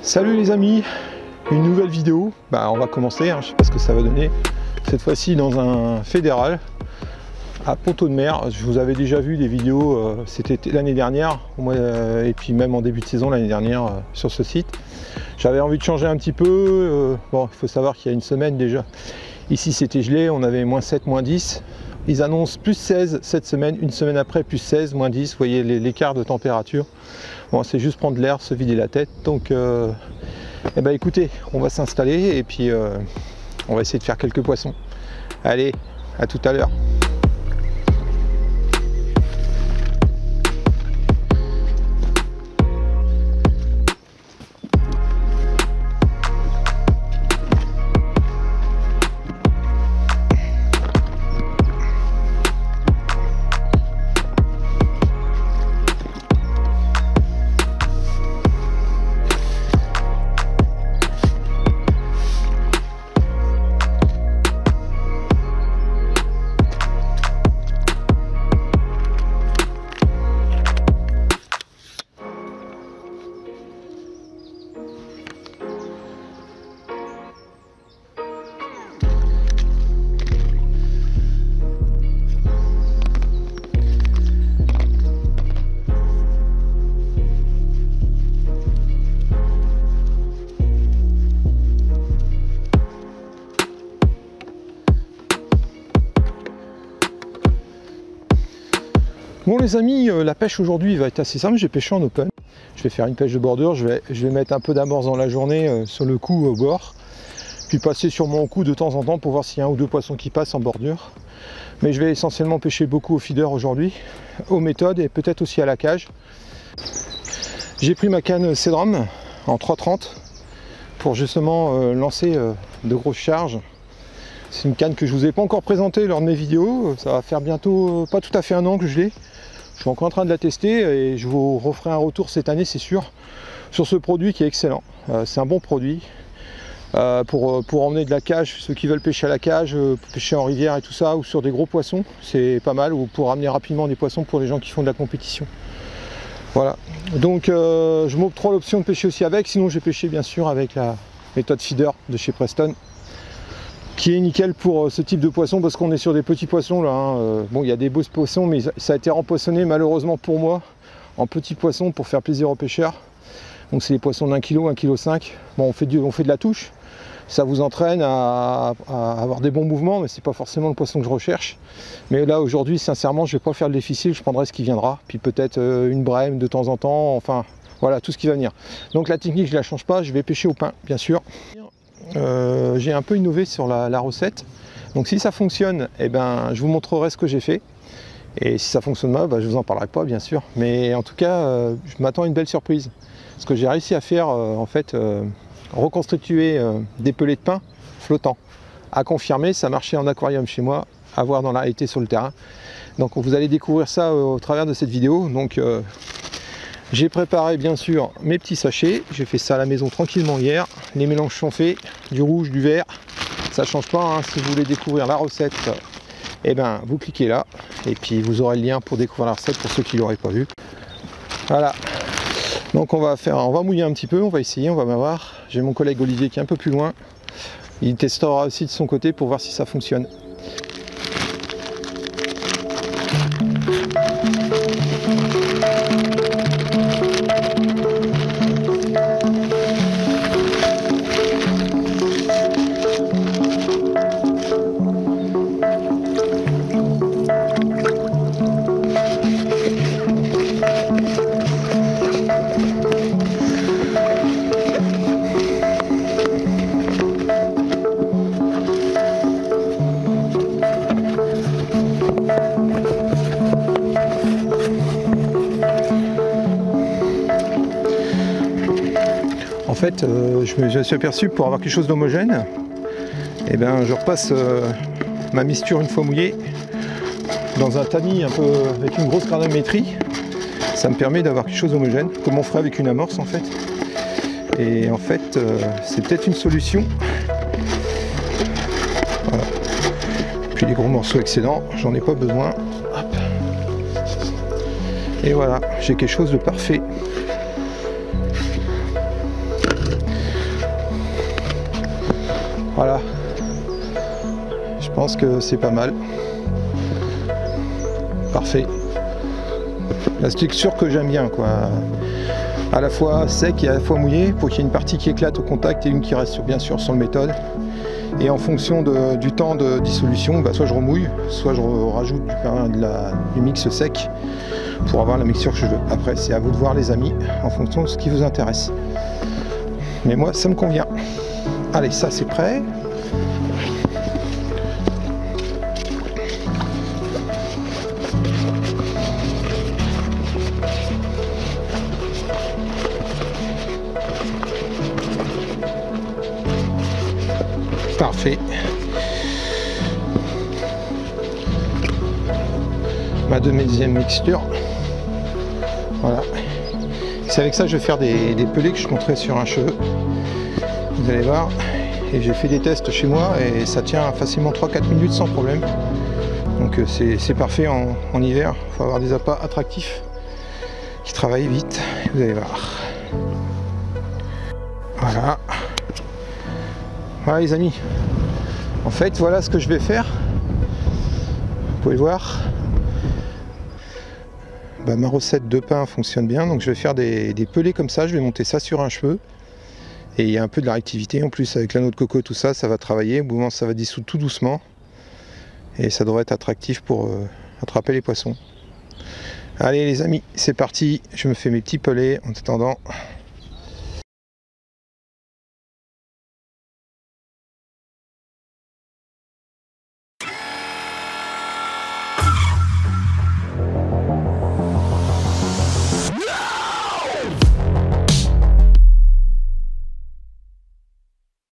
Salut les amis, une nouvelle vidéo. On va commencer, je sais pas ce que ça va donner. Cette fois-ci dans un fédéral à Pont-Audemer. Je vous avais déjà vu des vidéos, c'était l'année dernière, et puis même en début de saison l'année dernière sur ce site. J'avais envie de changer un petit peu. Bon, il faut savoir qu'il y a une semaine déjà, ici c'était gelé, on avait moins 7, moins 10. Ils annoncent plus 16 cette semaine, une semaine après plus 16, moins 10. Vous voyez l'écart de température. Bon, c'est juste prendre l'air, se vider la tête. Donc, écoutez, on va s'installer et puis on va essayer de faire quelques poissons. Allez, à tout à l'heure. Bon les amis, la pêche aujourd'hui va être assez simple. J'ai pêché en open. Je vais faire une pêche de bordure. Je vais mettre un peu d'amorce dans la journée sur le coup au bord. Puis passer sur mon coup de temps en temps pour voir s'il y a un ou deux poissons qui passent en bordure. Mais je vais essentiellement pêcher beaucoup au feeder aujourd'hui, aux méthodes et peut-être aussi à la cage. J'ai pris ma canne Cedrum en 3,30 pour justement lancer de grosses charges. C'est une canne que je ne vous ai pas encore présentée lors de mes vidéos. Ça va faire bientôt pas tout à fait un an que je l'ai. Je suis encore en train de la tester et je vous referai un retour cette année, c'est sûr, sur ce produit qui est excellent. C'est un bon produit pour emmener de la cage, ceux qui veulent pêcher à la cage, pêcher en rivière et tout ça, ou sur des gros poissons, c'est pas mal, ou pour ramener rapidement des poissons pour les gens qui font de la compétition. Voilà, donc je m'octroie l'option de pêcher aussi avec, sinon j'ai pêché bien sûr avec la méthode feeder de chez Preston, qui est nickel pour ce type de poisson parce qu'on est sur des petits poissons là. Bon, il y a des beaux poissons, mais ça a été rempoissonné malheureusement pour moi en petits poissons pour faire plaisir aux pêcheurs. Donc c'est des poissons d'1 kg, 1,5 kg. Bon, on fait de la touche, ça vous entraîne à avoir des bons mouvements, mais c'est pas forcément le poisson que je recherche. Mais là aujourd'hui, sincèrement, je vais pas faire de difficile, je prendrai ce qui viendra, puis peut-être une brème de temps en temps, enfin voilà tout ce qui va venir. Donc la technique, je la change pas, je vais pêcher au pain, bien sûr. J'ai un peu innové sur la recette, donc si ça fonctionne, je vous montrerai ce que j'ai fait, et si ça fonctionne mal, je vous en parlerai pas bien sûr, mais en tout cas je m'attends à une belle surprise, parce que j'ai réussi à faire reconstituer des pelets de pain flottants, à confirmer, ça marchait en aquarium chez moi, à voir dans la réalité sur le terrain, donc vous allez découvrir ça au travers de cette vidéo. Donc j'ai préparé bien sûr mes petits sachets, j'ai fait ça à la maison tranquillement hier, les mélanges sont faits, du rouge, du vert, ça change pas, si vous voulez découvrir la recette, vous cliquez là, et puis vous aurez le lien pour découvrir la recette pour ceux qui ne l'auraient pas vu. Voilà, donc on va mouiller un petit peu, on va essayer, on va voir. J'ai mon collègue Olivier qui est un peu plus loin, il testera aussi de son côté pour voir si ça fonctionne. En fait, je me suis aperçu pour avoir quelque chose d'homogène, je repasse ma mixture une fois mouillée dans un tamis un peu avec une grosse granulométrie. Ça me permet d'avoir quelque chose d'homogène, comme on ferait avec une amorce en fait. Et en fait, c'est peut-être une solution. Voilà. Puis les gros morceaux excédents, j'en ai pas besoin. Hop. Et voilà, j'ai quelque chose de parfait. Je pense que c'est pas mal. Parfait. La texture que j'aime bien, quoi. À la fois sec et à la fois mouillé, pour qu'il y ait une partie qui éclate au contact et une qui reste bien sûr sur le méthode. Et en fonction du temps de dissolution, soit je remouille, soit je rajoute du mix sec pour avoir la mixture que je veux. Après, c'est à vous de voir, les amis, en fonction de ce qui vous intéresse. Mais moi, ça me convient. Allez, ça c'est prêt. Parfait. Ma deuxième mixture. Voilà. C'est avec ça que je vais faire des pelés que je monterai sur un cheveu. Vous allez voir. Et j'ai fait des tests chez moi et ça tient facilement 3-4 minutes sans problème. Donc c'est parfait en hiver. Il faut avoir des appâts attractifs qui travaillent vite. Vous allez voir. Voilà. Voilà les amis, en fait voilà ce que je vais faire. Vous pouvez voir, ma recette de pain fonctionne bien, donc je vais faire des pelés comme ça, je vais monter ça sur un cheveu. Et il y a un peu de la réactivité en plus avec la noix de coco, tout ça, ça va travailler, au moment ça va dissoudre tout doucement. Et ça devrait être attractif pour attraper les poissons. Allez les amis, c'est parti, je me fais mes petits pelés en attendant.